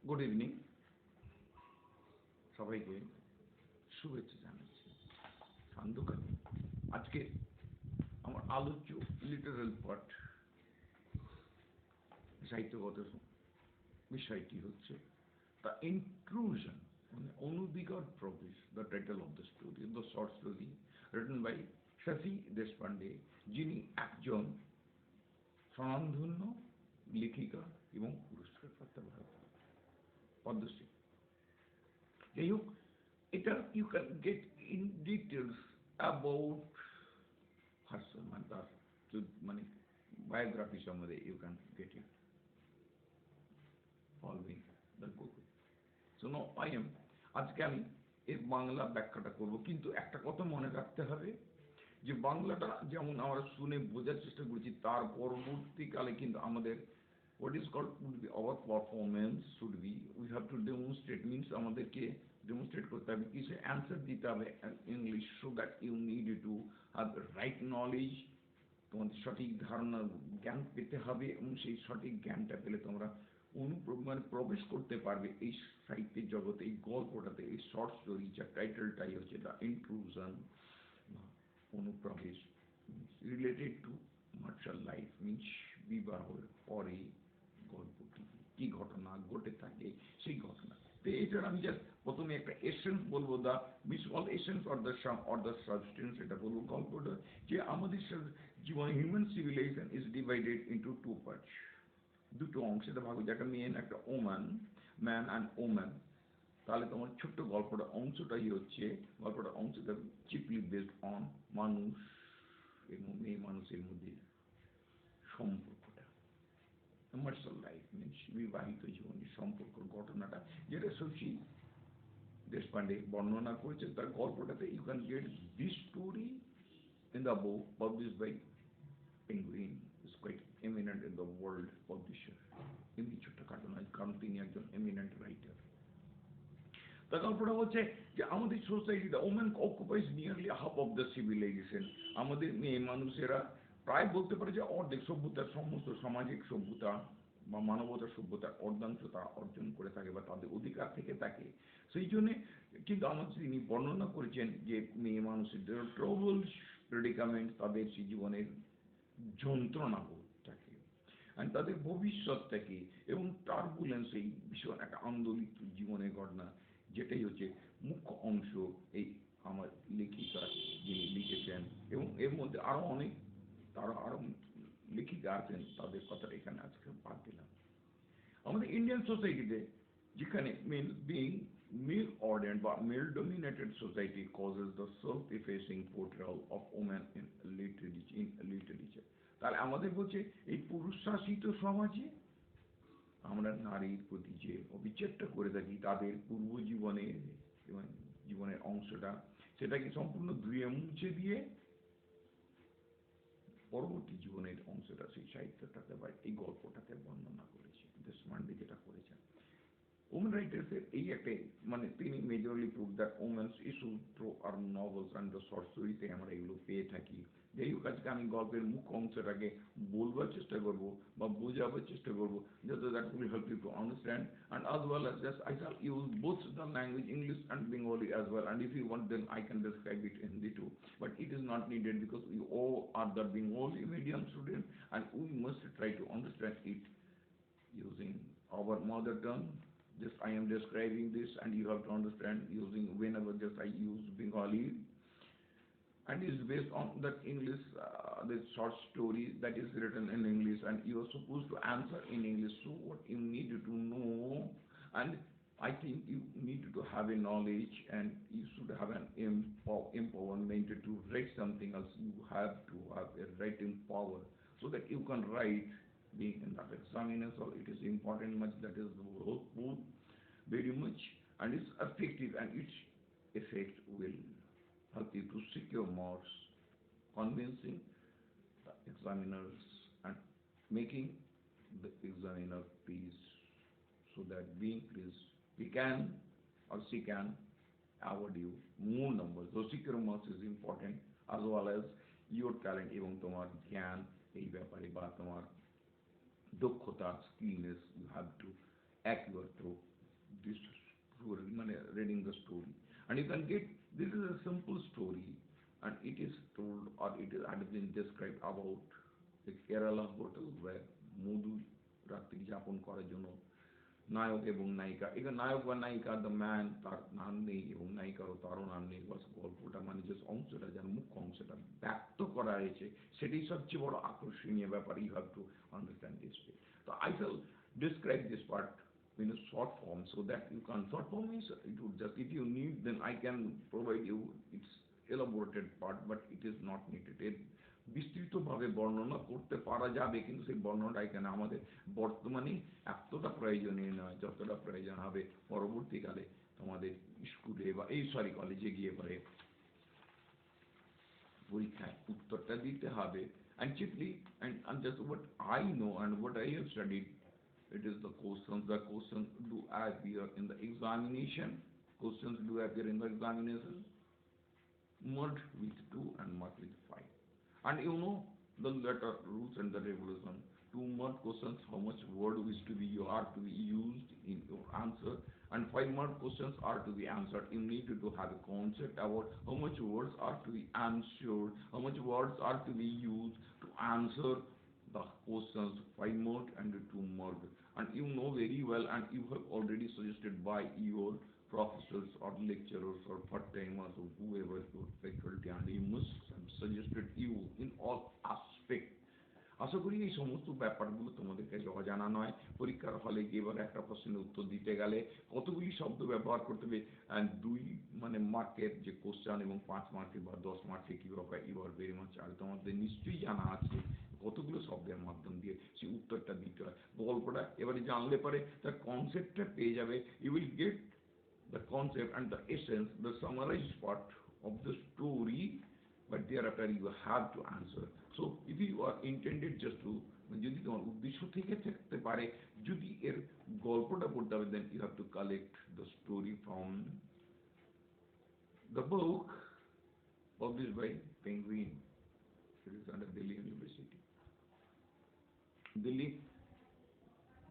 Good evening সবাইকে শুভেচ্ছা জানাচ্ছি সান্ধ্যকালীন আজকে আমার আলোচ্য লিটারাল পার্ট সাহিত্যগত বিষয়টি হচ্ছে দ্য ইন্ট্রুশন মানে অনধিকার প্রবেশ the title of the story the short story written by Shashi Deshpande যিনি একজন স্বনামধন্য লেখিকা এবং পুরস্কারপ্রাপ্ত ভারতীয় পদ্মশ্রী যাই হোক এটা you can get in details about herself মানে তার মানে বায়োগ্রাফি সম্বন্ধে you can get it following the Google so no I am আজকে আমি এর বাংলা ব্যাখ্যাটা করব কিন্তু একটা কথা মনে রাখতে হবে যে বাংলাটা যেমন আমরা শুনে বোঝার চেষ্টা করছি তার পরবর্তীকালে কিন্তু আমাদের what is called would be our performance should be we have to demonstrate means আমাদেরকে demonstrate করতে হবে কিছু অ্যান্সার দিতে হবে English so that you need to have the right knowledge তোমাদের সঠিক ধারণা জ্ঞান পেতে হবে এবং সেই সঠিক জ্ঞানটা পেলে তোমরা মানে প্রবেশ করতে পারবে এই সাহিত্যের জগতে এই গল্পটাতে এই শর্ট স্টোরি যার টাইটেলটাই হচ্ছে দ্য ইন্ট্রুশন অনুপ্রবেশ related to marshal life means বিবাহের পরে গল্পটি কি ঘটনা ঘটে থাকে সেই ঘটনা তো এইটার আমি জাস্ট প্রথমে একটা এসেন্স বলবো the miss all essence or the substance এটা বলবো গল্পটা যে আমাদের জীবনে human civilization is divided into two parts দুটো অংশে ভাগ একটা মেন একটা ওম্যান ম্যান অ্যান্ড ওম্যান তাহলে তোমার ছোট্ট গল্পটা অংশটাই হচ্ছে গল্পটা অংশটা চিপলি বেসড অন মানুষ এবং মেয়ে মানুষের মধ্যে সম্পর্কটা কমার্শিয়াল লাইফ মিনস বিবাহিত জীবনের সম্পর্ক ঘটনাটা যেটা শশী দেশপান্ডে বর্ণনা করেছেন তার গল্পটাতে you can get this story in the book published by Penguin is quite eminent in the world publisher এমনি ছোট্টখাটো নয় কারণ তিনি একজন এমিনেন্ট রাইটার তার গল্পটা হচ্ছে যে আমাদের সোসাইটিতে women occupies nearly half of the civilization আমাদের মেয়ে মানুষেরা প্রায় বলতে পারে যে অর্ধেক সভ্যতার সমস্ত সামাজিক সভ্যতা বা মানবতার সভ্যতার অর্ধাংশ তারা অর্জন করে থাকে বা তাদের অধিকার থেকে থাকে সেই জন্যে কিন্তু আমাদের তিনি বর্ণনা করেছেন যে মেয়ে মানুষের ট্রাবল প্রেডিকামেন্ট তাদের সেই জীবনের যন্ত্রণাবোধটাকে আর তাদের ভবিষ্যৎটাকে এবং টার্বুলেন্স এই ভীষণ একটা আন্দোলিত জীবনের ঘটনা যেটাই হচ্ছে মুখ্য অংশ এই আমার লেখিকা যিনি লিখেছেন এবং এর মধ্যে আরো অনেক তারা আরো লেখিকা আছেন তাদের কথাটা এখানে আজকে বাদ দিলাম আমাদের ইন্ডিয়ান সোসাইটিতে যেখানে মেল বিং মেল অর্ডেন্ড বা male dominated society causes the self effacing portrayal of women in literature তাহলে আমাদের বলছে এই পুরুষ শাসিত সমাজে আমরা নারীর প্রতি যে অবিচারটা করে থাকি তাদের পূর্ব জীবনের জীবনের অংশটা সেটাকে সম্পূর্ণ ধুয়ে মুছে দিয়ে পরবর্তী জীবনের অংশটা সেই সাহিত্যটাকে বা এই গল্পটাকে বর্ণনা করেছে দেশপান্ডে যেটা করেছেন ওমেন রাইটার্সের এই একটা মানে তিনি majorly prove that women's issue through our novels and the short স্টোরিতে আমরা এগুলো পেয়ে থাকি যাই হোক আজকে আমি গল্পের মুখ্য অংশটাকে বলবার চেষ্টা করবো বা বোঝাবার চেষ্টা করবো যাতে that will help you to understand and as well as just I shall use both the language English and Bengali as well and if you want then I can describe it in the two but it is not needed because we all are the Bengali medium students and we must try to understand it using our mother tongue just I am describing this and you have to understand using whenever just I use Bengali and is based on that English this short story that is written in English and you are supposed to answer in English so what you need to know and I think you need to have a knowledge and you should have an empowerment to write something else you have to have a writing power so that you can write being in that examiner so it is important much that is both very much and it's effective and its effect will help you to secure marks convincing the examiners and making the examiner pleased so that being pleased he can or she can award you more numbers so secure marks is important as well as your talent এবং তোমার জ্ঞান এই ব্যাপারে বা তোমার দক্ষতা স্কিলনেস you have to acquire through this story, reading the story, and you can get, this is a simple story, and it is told, or it is had been described about the Kerala hotel where মধু রাত্রি যাপন করার জন্য নায়ক এবং নায়িকা, এখানে নায়ক বা নায়িকা the man তার নাম নেই এবং নায়িকারও তারও নাম নেই, বাস গল্পটা যে অংশটা যার মুখ্য অংশটা ব্যক্ত করা হয়েছে সেটাই সবচেয়ে বড় আকর্ষণীয় ব্যাপার, you have to understand this way. তো I shall describe this part in a short form so that you can, short form is, it would just, if you need then I can provide you its elaborated part, but it is not needed, বিস্তৃতভাবে বর্ণনা করতে পারা যাবে কিন্তু সেই বর্ণনাটা এখানে আমাদের বর্তমানে এতটা প্রয়োজনীয় নয় যতটা প্রয়োজন হবে পরবর্তীকালে তোমাদের স্কুলে বা এই সরি কলেজে গিয়ে পরে পরীক্ষায় উত্তরটা দিতে হবে। and chiefly and just what I know and what I have studied, it is the questions do appear in the examination, questions do appear in the examination merged with 2 and merged with 5. And you know the letter rules and the regulation. Two mark questions, how much word is to be are to be used in your answer, and 5 mark questions are to be answered. You need to have a concept about how much words are to be answered, how much words are to be used to answer the questions 5 mark and 2 mark. And you know very well, and you have already suggested by your professors or lecturers or part-timers or whoever your faculty, and you must have suggested you in all aspects. আশা করি এই সমস্ত ব্যাপারগুলো তোমাদের কাছে অজানা নয়। পরীক্ষার হলে গিয়ে এবার একটা প্রশ্নের উত্তর দিতে গেলে কতগুলি শব্দ ব্যবহার করতে হবে, 2 মার্কের যে কোশ্চেন এবং 5 মার্কের বা 10 মার্কে কীভাবে ইউর ভেরি মাচ, আর তোমাদের নিশ্চয়ই জানা আছে কতগুলো শব্দের মাধ্যম দিয়ে সেই উত্তরটা দিতে হয়। গল্পটা এবারে জানলে পরে তার কনসেপ্টটা পেয়ে যাবে, you will get the concept and the essence, the summarized part of the story, but thereafter you have to answer. So if you are intended just to, যদি তোমার উদ্দেশ্য থেকে থাকতে পারে যদি এর গল্পটা পড়তে হবে, then you have to collect the story from the book published by Penguin. It is under Delhi University, Delhi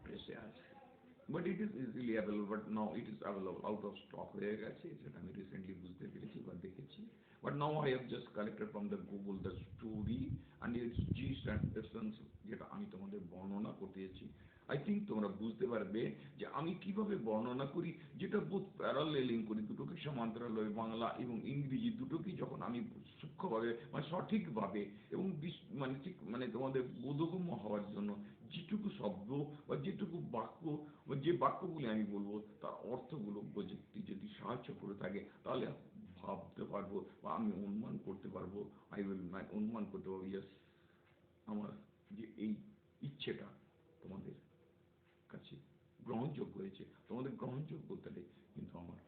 Press, but it is easily available, but now it is available out of stock হয়ে গেছে, সেটা আমি recently বুঝতে পেরেছি বা দেখেছি। But now I have just collected from the Google the story and its gist and essence, যেটা আমি তোমাদের বর্ণনা করতে যাচ্ছি। আই থিঙ্ক তোমরা বুঝতে পারবে যে আমি কিভাবে বর্ণনা করি, যেটা বোধ প্যারালেলিং করি দুটোকে সমান্তরালভাবে, বাংলা এবং ইংরেজি দুটোকেই যখন আমি সূক্ষ্মভাবে সঠিকভাবে এবং ঠিক তোমাদের বোধগম্য হওয়ার জন্য যেটুকু শব্দ বা যেটুকু বাক্য বা যে বাক্যগুলি আমি বলবো তার অর্থগুলো প্রযুক্তি যদি সাহায্য করে থাকে তাহলে ভাবতে পারবো বা আমি অনুমান করতে পারবো, আই উইল অনুমান করতে পারবো ইয়েস আমার যে এই ইচ্ছেটা তোমাদের কাছে গ্রহণযোগ্য হয়েছে। তোমাদের গ্রহণযোগ্যতাটাই কিন্তু আমার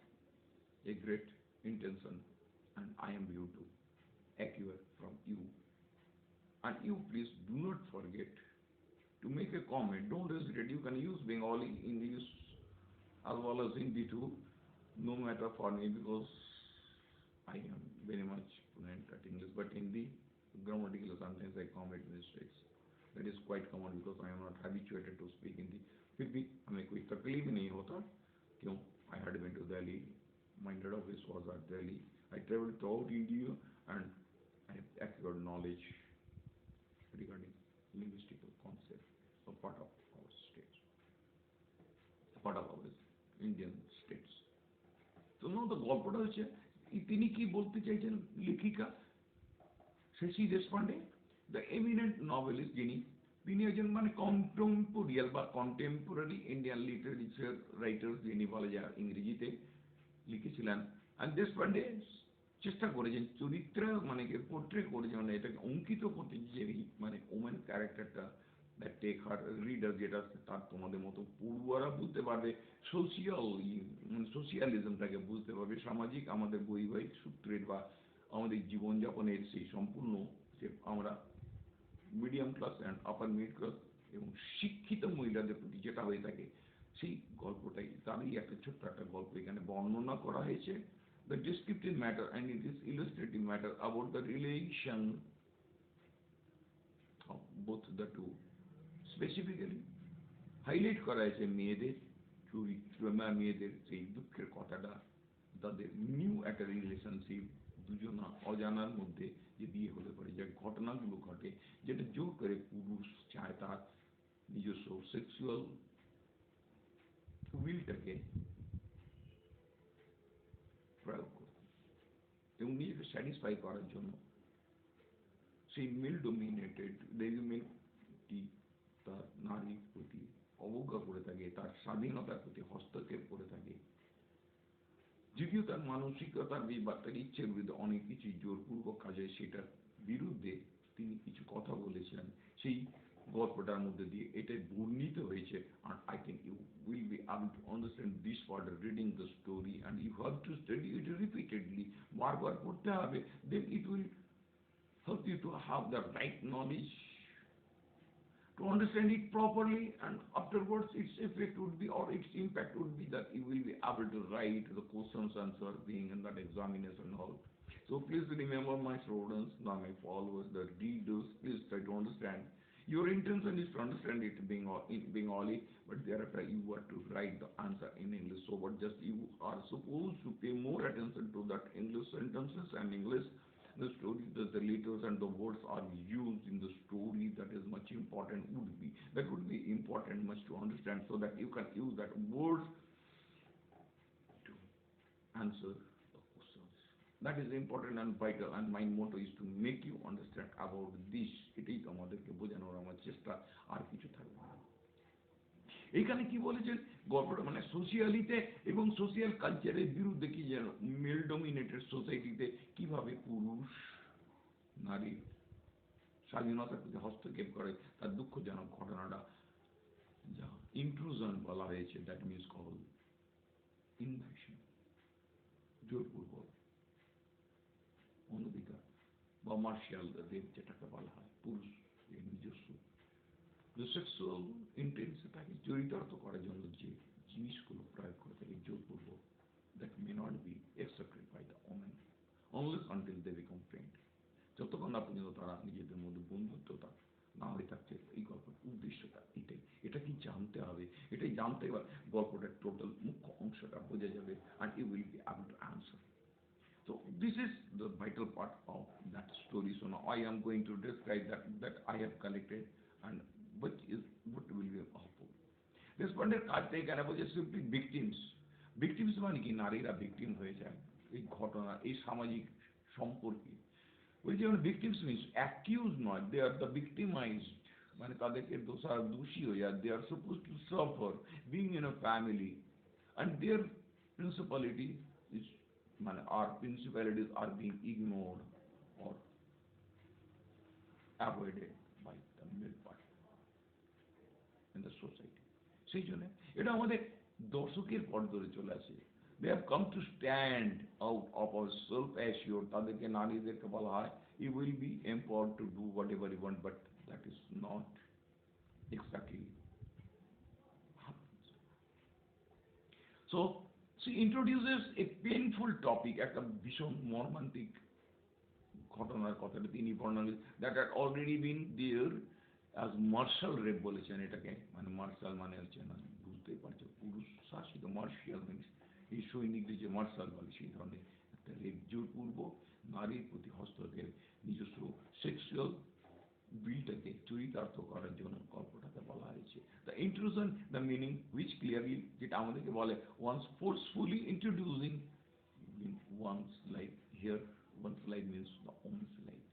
a great intention, and I am here to acquire from you. And you please do not forget to make a comment. Don't hesitate. You can use Bengali, English, as well as Hindi too. No matter for me because I am very much fluent at English, but Hindi grammatical sometimes I commit mistakes. That is quite common because I am not habituated to speak Hindi. फिर भी हमें कोई तकलीफ नहीं होता क्यों? I had been to Delhi. My head office was at Delhi. I traveled throughout India and I have acquired knowledge regarding linguistical concept, a part of our states, a part of our Indian states. তো the গল্পটা হচ্ছে তিনি কি বলতে চাইছেন লেখিকা Shashi Deshpande, the eminent novelist, তিনি একজন কন্টেম্পোরিয়াল বা কন্টেম্পোরারি ইন্ডিয়ান লিটারেচার রাইটার যিনি বলা যায় ইংরেজিতে লিখেছিলেন। আর দেশপান্ডে চেষ্টা করেছেন চরিত্র পোর্ট্রে করেছেন এটাকে অঙ্কিত করতে, যে ওমেন ক্যারেক্টারটা দ্যাট টেক হার রিডার, যেটা তার তোমাদের মতো পড়ুয়ারা বুঝতে পারবে, সোশিয়ালিজমটাকে বুঝতে পারবে, সামাজিক আমাদের বৈবাহিক সূত্রের বা আমাদের জীবনযাপনের সেই সম্পূর্ণ যে আমরা medium class and upper middle class এবং শিক্ষিত মহিলাদের প্রতি যেটা হয়ে থাকে সেই গল্পটাই, তারই একটা ছোট্ট একটা গল্প এখানে বর্ণনা করা হয়েছে। The descriptive matter and it is illustrative matter about the relation of both the two. Specifically highlight করা হয়েছে মেয়েদের চরিত্র মেয়েদের সেই দুঃখের কথাটা, তাদের নিউ একটা রিলেশনশিপ, দুজনা অজানার মধ্যে যে বিয়ে হতে পারে, যে ঘটনাগুলো ঘটে, যেটা জোর করে পুরুষ চায় তার নিজস্ব সেক্সুয়াল উইলটাকে প্রয়োগ করতে এবং নিজেকে স্যাটিসফাই করার জন্য সেই মেল ডোমিনেটেড রেজিমেন্টটি তার নারীর প্রতি অবজ্ঞা করে থাকে, তার স্বাধীনতার প্রতি হস্তক্ষেপ করে থাকে। যদিও তার মানসিকতার বা তার ইচ্ছের বিরুদ্ধে অনেক কিছু জোরপূর্বক কাজে, সেটার বিরুদ্ধে তিনি কিছু কথা বলেছেন সেই গল্পটার মধ্যে দিয়ে এটাই বর্ণিত হয়েছে। And I think you will be able to understand this further reading the story, and you have to study it repeatedly, বারবার পড়তে হবে, then it will help you to have the right knowledge to understand it properly, and afterwards its effect would be, or its impact would be, that you will be able to write the questions answer being in that examination hall. So please remember, my students, now my followers, the readers, please try to understand. Your intention is to understand it being in Bengali, but thereafter you are to write the answer in English. So what just you are supposed to pay more attention to that English sentences and English the story, the letters and the words are used in the story, that is much important, that would be important much to understand, so that you can use that words to answer the questions. That is important and vital, and my motto is to make you understand about this. এটাই তো আমাদেরকে বোঝানোর আমার চেষ্টা, আর কিছু থাকবে না। এখানে কি বলেছেন গল্পটা, মানে সোশিয়ালিতে এবং সোশিয়াল কালচারের বিরুদ্ধে কি যেন মেল ডোমিনেটেড সোসাইটিতে কিভাবে পুরুষ নারীর স্বাধীনতার প্রতি হস্তক্ষেপ করে, তার দুঃখজনক ঘটনাটা যা ইন্ট্রুশন বলা হয়েছে, দ্যাট মিনস কল ইনভেশন, জোরপূর্বক অনধিকার বা মার্শাল রেপ যেটাকে বলা হয়, পুরুষ নিজস্ব যে সেক্সুয়াল ইন্টেন্সিটাকে চরিতার্থ করার জন্য যে জিনিসগুলো প্রয়োগ করে থাকে জোরপূর্বক, that may not be accepted by the women unless until they become friend. যতক্ষণ না পর্যন্ত তারা নিজেদের মধ্যে বন্ধুত্বতা না হয়ে থাকছে। এই গল্পের উদ্দেশ্যটা এটাই, এটা কি জানতে হবে, এটাই জানতে এবার গল্পটার টোটাল মুখ্য অংশটা বোঝা যাবে, and you will be able to answer. So this is the vital part of that story. So now I am going to describe that I have collected, and what will be helpful. Deshpande কাজটা এখানে বলছে simply victims. Victims মানে কি, নারীরা victim হয়ে যায় এই ঘটনা, এই সামাজিক সম্পর্কে। ওই যেমন victims means accused নয়, they are the victimized, মানে তাদেরকে দোষী হয়ে যায়, they are supposed to suffer being in a family, and their principality is, মানে our principalities are being ignored or avoided by the male part in the society. সেই জন্য এটা আমাদের দর্শকের পর ধরে চলে আসে। They have come to stand out of our self-assured, তাদেরকে নারীদেরকে বলা হয় you will be empowered to do whatever you want, but that is not exactly happens. So she introduces a painful topic, একটা ভীষণ মর্মান্তিক ঘটনার কথাটা তিনি বর্ণনা, that had already been there as martial rape বলেছেন এটাকে, মানে মার্শাল মানে হচ্ছে না, বুঝতেই পারছো পুরুষ শাসিত, মার্শাল মিনস এই সৈনিকদের যে মার্শাল বলে সেই ধরনের একটা রেপ, জোরপূর্বক নারীর প্রতি হস্তক্ষেপ, নিজস্ব সেক্সুয়াল বিলটাকে চরিতার্থ করার জন্য গল্পটাকে বলা হয়েছে। The intrusion, the meaning which clearly, যেটা আমাদেরকে বলে once forcefully introducing one's life, here one's life means the woman's life,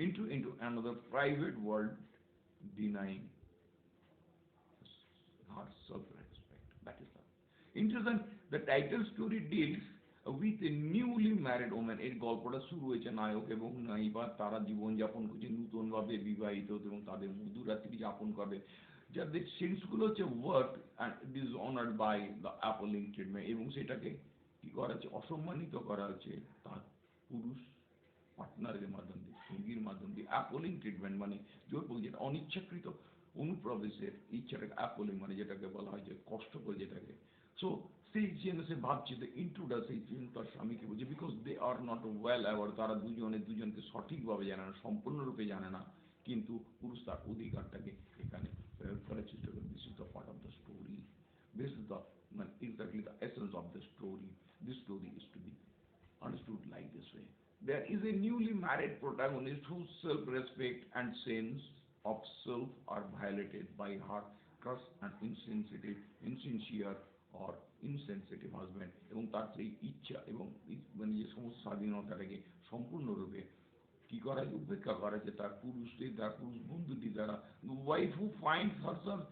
into another private world, denying her self-respect. That is the Intrusion. The title story deals with a newly married woman. এই গল্পটা শুরু হয়েছে নায়ক এবং নায়িকা, তারা জীবনযাপন করছে নূতনভাবে বিবাহিত এবং তাদের মধুরাত্রি যাপন করবে, যাদের সেন্সগুলো হচ্ছে work and dishonoured by the appalling treatment, এবং সেটাকে কি করা হচ্ছে, অসম্মানিত করা হচ্ছে তার পুরুষ পার্টনারের মাধ্যমে, সঙ্গীর মাধ্যমে। অ্যাপলিং ট্রিটমেন্ট মানে জোরপূর্বক, যেটা অনিচ্ছাকৃত অনুপ্রবেশের ইচ্ছাটাকে অ্যাপলিং মানে যেটাকে বলা হয় যে কষ্টকর যেটাকে। সো সেই জন্য সে ভাবছে যে ইন্ট্রুডার সেই তার স্বামীকে বলছে, because they are not well aware, তারা দুজনকে সঠিকভাবে জানে না, সম্পূর্ণরূপে জানে না, কিন্তু পুরুষ তার অধিকারটাকে এখানে প্রয়োগ করার চেষ্টা করে। This is the part of the story, this is the মানে is a newly married protagonist whose self-respect and sense of self are violated by her crush and insincere or insensitive husband এবং তার সেই ইচ্ছা এবং মানে যে সমস্ত স্বাধীনতাটাকে সম্পূর্ণরূপে কি করা যায় উপেক্ষা করা যায় তার পুরুষদের তার পুরুষ বন্ধুটি দ্বারা ওয়াইফ হু ফাইন্ড হারসেলফ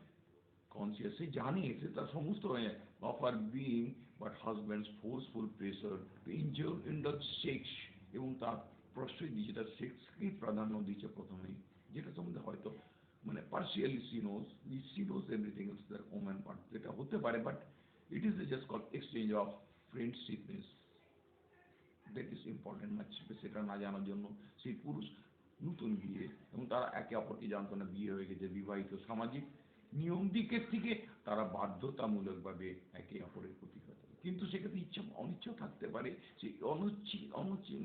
conscious সে জানে সে তার সমস্ত of her being but husband's forceful pressure to indulge sex এবং তার প্রশ্রয় দিচ্ছে তার সেক্সকেই প্রাধান্য দিচ্ছে প্রথমেই যেটা সম্বন্ধে হয়তো মানে partially she knows everything else that woman part যেটা হতে পারে but it is just called exchange of friendshipness that is important much সেটা না জানার জন্য সেই পুরুষ নতুন বিয়ে এবং তারা একে অপরকে জানতো না বিয়ে হয়ে গেছে বিবাহিত সামাজিক নিয়ম দিকের থেকে তারা বাধ্যতামূলকভাবে একে অপরের প্রতি হতে কিন্তু সেক্ষেত্রে ইচ্ছা অনিচ্ছাও থাকতে পারে সেই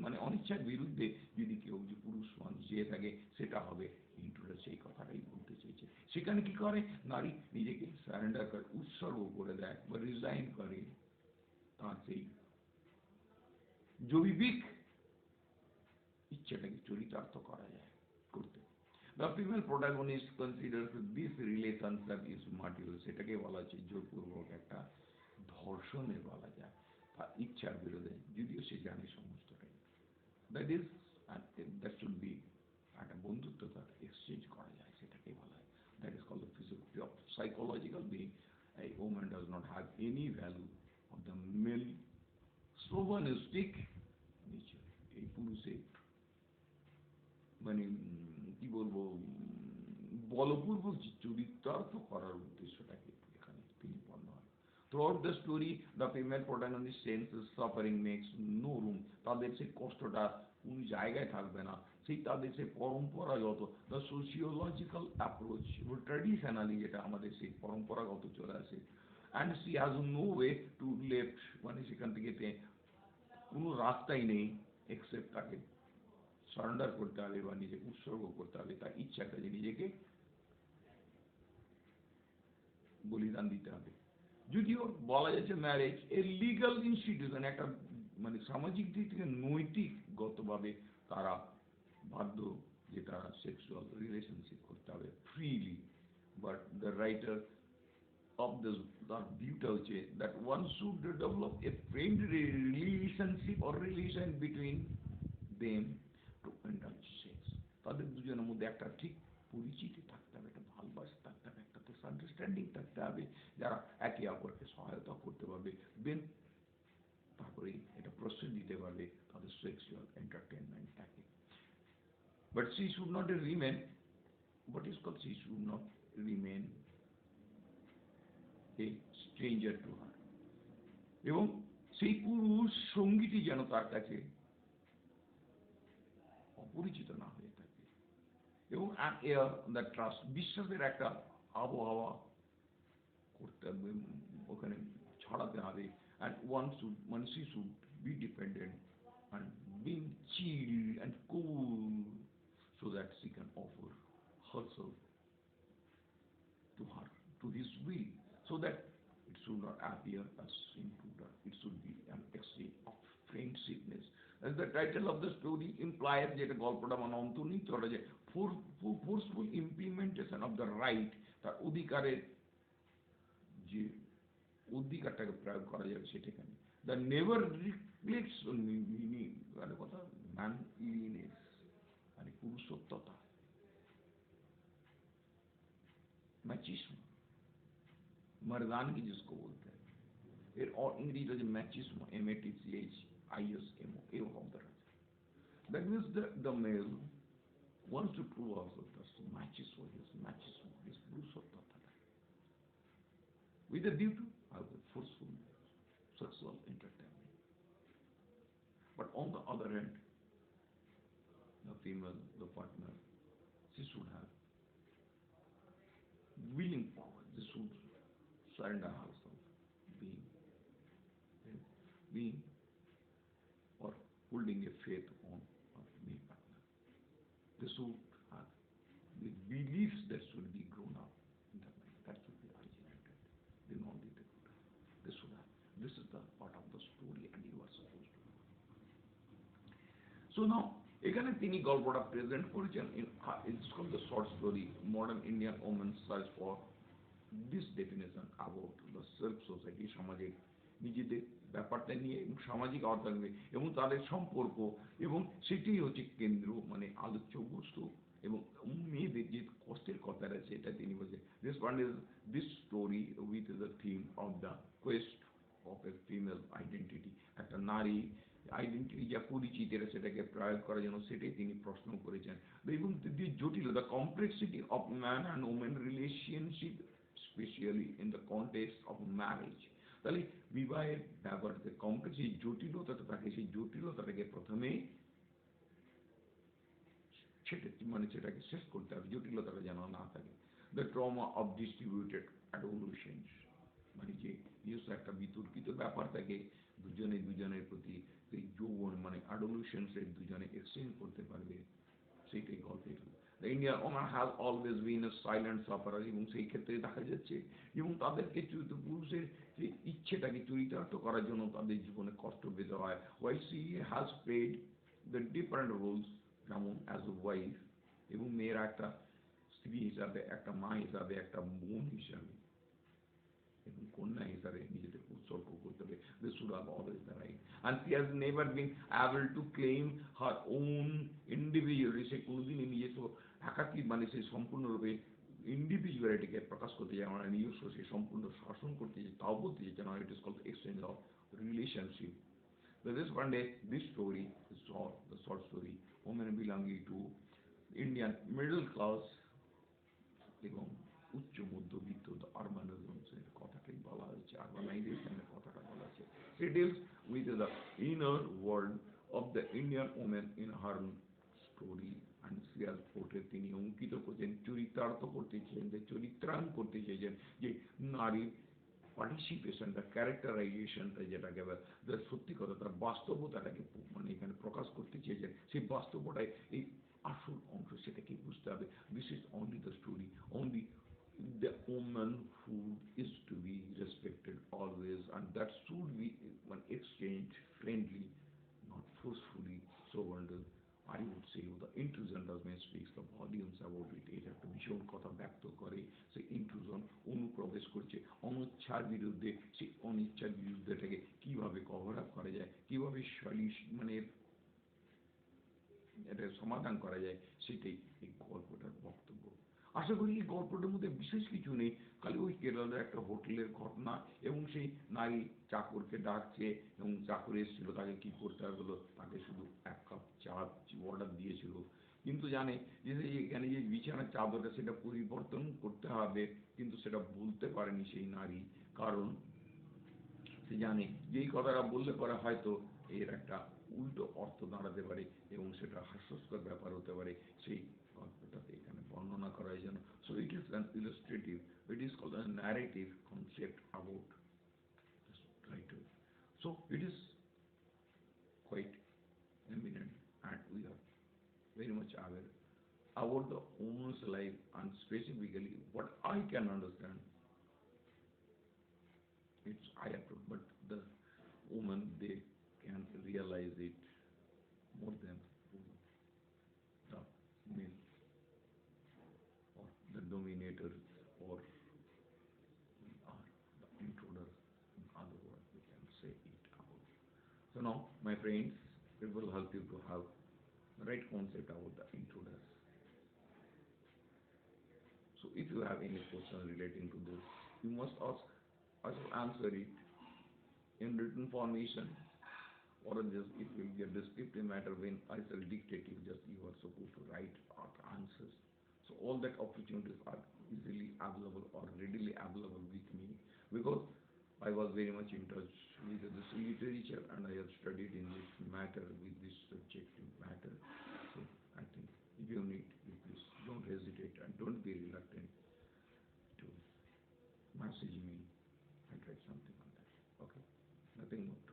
মানে অনিচ্ছার বিরুদ্ধে যদি কেউ যে পুরুষ মানুষ যে থাকে সেটা হবে ইন্ট্রোডাক্ট সেই কথাটাই বলতে চেয়েছে সেখানে কি করে নারী নিজেকে সারেন্ডার করে উৎসর্গ করে দেয় বা রিজাইন করে তার সেই জৈবিক ইচ্ছাটাকে চরিতার্থ করা যায় করতে The female protagonist considers this relationship is material সেটাকে বলা হচ্ছে জোরপূর্বক একটা ধর্ষণে বলা যায় তার ইচ্ছার বিরুদ্ধে যদিও সে জানে সমস্তটাই that is that should be একটা বন্ধুত্ব তার এক্সচেঞ্জ করা যায় সেটাকে বলা হয় that is called the psychological being a woman does not have any value of the male chauvinistic nature এই পুরুষের মানে কি বলবো বলপূর্বক চরিতার্থ করার উদ্দেশ্যটাকে এখানে তিনি বর্ণনা throughout the story the female protagonist senses suffering makes no room তাদের সেই কষ্টটা কোন জায়গায় থাকবে না সেই তাদের সেই পরম্পরাগত the sociological approach traditionally যেটা আমাদের সেই পরম্পরাগত চলে আসে and she has no way to left মানে সেখান থেকে কোনো রাস্তাই নেই except তাকে সারেন্ডার করতে হবে বা নিজেকে উৎসর্গ করতে হবে তার ইচ্ছাটা যে নিজেকে বলিদান দিতে হবে যদিও বলা যাচ্ছে ম্যারেজ এ লিগাল ইনস্টিটিউশন একটা মানে সামাজিক দিক থেকে নৈতিকগতভাবে তারা বাধ্য যে তারা সেক্সুয়াল রিলেশনশিপ করতে হবে freely but the writer of this the viewটা হচ্ছে that one should develop a friendly relationship or relation between them to indulge sex তাদের দুজনের মধ্যে একটা ঠিক পরিচিতি থাকতে হবে একটা ভালোবাসা থাকতে হবে একটা তো আন্ডারস্ট্যান্ডিং থাকতে হবে যারা একে অপরকে সহায়তা করতে পারবে দেন তারপরে এটা প্রশ্রয় দিতে পারবে তাদের সেক্সুয়াল এন্টারটেনমেন্টটাকে but she should not remain what is called she should not remain a stranger to her এবং সেই পুরুষ সঙ্গীটি যেন তার কাছে অপরিচিত না হয়ে থাকে এবং ট্রাস্ট বিশ্বাসের একটা আবহাওয়া করতে হবে ওখানে ছড়াতে হবে and she should be dependent and being chill and cool so that she can offer herself to his will so that it should not appear as intruder it should be an exchange of friendshipness as the title of the story implies যেটা গল্পটা মানে অন্তর্নিহিত করা যে forceful implementation of the right তার অধিকারের যে অধিকারটাকে প্রয়োগ করা যাবে সেটাখানে the never reflects on meaning মানে কথা manliness মানে পুরুষত্বতা machismo मर्दानगी जिसको बोलते हैं फिर और इंग्लिश जो मैचिस्मो MATCHISMO A of the that means the male wants to prove also that machismo is purushotthata with a view to have a forceful sexual entertainment but on the other hand the female the partner she should have willing power this should surrender herself being or holding a faith on her male partner. This should have the beliefs that should be grown up in the mind that should be originated. Then only they could have. This is the part of the story and you are supposed to know. So now এখানে তিনি গল্পটা present করেছেন it's called the short story modern Indian women search for this definition about the self society, সমাজের নিজেদের ব্যাপারটা নিয়ে এবং সামাজিক আওতা নিয়ে এবং তাদের সম্পর্ক, এবং সেটাই হচ্ছে কেন্দ্র মানে আলোচ্য বস্তু। এবং মেয়েদের যে কষ্টের কথা আছে এটা তিনি বলছেন Deshpande this story with the theme of the Quest of a female identity, একটা নারী আইডেন্টিটি যা পরিচিতি সেটাকে প্রয়োগ করার জন্য সেটাই তিনি প্রশ্ন করেছেন। এবং যে জটিলতা complexity of man and women relationship specially in the context of marriage. তাহলে বিবাহের ব্যাপারতে কমপ্লেক্স যে জটিলতাটা থাকে সেই জটিলতাটাকে প্রথমে সেটা মানে সেটাকে শেষ করতে হবে, জটিলতাটা যেন না থাকে। The trauma of distributed adolescence, মানে যে নিজস্ব একটা বিতর্কিত ব্যাপার থাকে দুজনে দুজনের প্রতি সেই যৌবন মানে অ্যাডোলেসেন্সের দুজনে এক্সচেঞ্জ করতে পারবে, সেইটাই গল্পের। The Indian woman has always been A silent sufferer, এবং সেই ক্ষেত্রে দেখা যাচ্ছে এবং তাদেরকে পুরুষের যে ইচ্ছেটাকে চরিতার্থ করার জন্য তাদের জীবনে কষ্ট পেতে হয়। Why she has played the different roles, যেমন অ্যাজ এ ওয়াইফ, এবং মেয়েরা একটা স্ত্রী হিসাবে, একটা মা হিসাবে, একটা বোন হিসাবে এবং কন্যা হিসাবে নিজেদের উৎসর্গ করতে হবে। This should have always the right. And she has never been able to claim her own individuality. সে কোনোদিনই নিজস্ব একাকী মানে সে সম্পূর্ণরূপে ইন্ডিভিজুয়ালিটিকে প্রকাশ করতে চায় না, নিজস্ব সে সম্পূর্ণ শাসন করতে চায়, তাও বলতে চাইছে না। It is called exchange of relationship. Deshpande, this story is the short story women belonging to Indian middle class এবং উচ্চ মধ্যবিত্ত আরবানিজমের কথাটাই বলা হয়েছে, আরবানাইজেশনের কথাটা বলা হয়েছে। It deals with the inner world of the Indian woman in her story and she has portrayed, তিনি অঙ্কিত করছেন, চরিতার্থ করতে চেয়েছেন, যে চরিত্রায়ন করতে চেয়েছেন যে নারীর পার্টিসিপেশনটা, ক্যারেক্টারাইজেশনটা যেটাকে সত্যি কথা তার বাস্তবতাটাকে মানে এখানে প্রকাশ করতে চেয়েছেন, সেই বাস্তবতায় এই আসল অংশ সেটাকে বুঝতে হবে। This is only the story, only the woman who is to be respected always, and that should be one exchange friendly, not forcefully. So I would say the intrusion does not speaks the volumes about it. এটা একটা ভীষণ কথা ব্যক্ত করে, সেই intrusion অনুপ্রবেশ করছে অনিচ্ছার বিরুদ্ধে, সেই অনিচ্ছার বিরুদ্ধেটাকে কিভাবে কভার আপ করা যায়, কিভাবে মানে এটা সমাধান করা যায়, সেটাই এই গল্পটার বক্তব্য। আশা করি এই গল্পটার মধ্যে বিশেষ কিছু নেই, খালি ওই কেরলের একটা হোটেলের ঘটনা এবং সেই নারী চাকরকে ডাকছে এবং চাকর এসেছিল, তাকে কি করতে হলো, তাকে শুধু এক কাপ চা অর্ডার দিয়েছিল, কিন্তু জানে যে এখানে যে বিছানার চাদরটা সেটা পরিবর্তন করতে হবে, কিন্তু সেটা বলতে পারেনি সেই নারী, কারণ সে জানে যে এই কথাটা বললে পরে হয়তো এর একটা উল্টো অর্থ দাঁড়াতে পারে এবং সেটা হাস্যস্কর ব্যাপার হতে পারে, সেই গল্পটাতে এখানে বর্ণনা করার জন্য। So it is an illustrative, it is called a narrative concept about writer. So it is quite eminent and we are very much aware about the woman's life, and specifically what I can understand, it's I approve, but the woman they can realize it more than the male or the dominators or the intruders. In other words, we can say it about. So now, my friends, it will help you to have the right concept about the intruders. So if you have any question relating to this, you must ask, I will answer it in written formation, or just it will be a descriptive matter when I shall dictate you, just you are supposed to write out answers. So all that opportunities are easily available or readily available with me, because I was very much in touch with this literature and I have studied in this matter with this subjective matter. So I think if you need, you please don't hesitate and don't be reluctant to message me and write something on that. Okay, nothing more.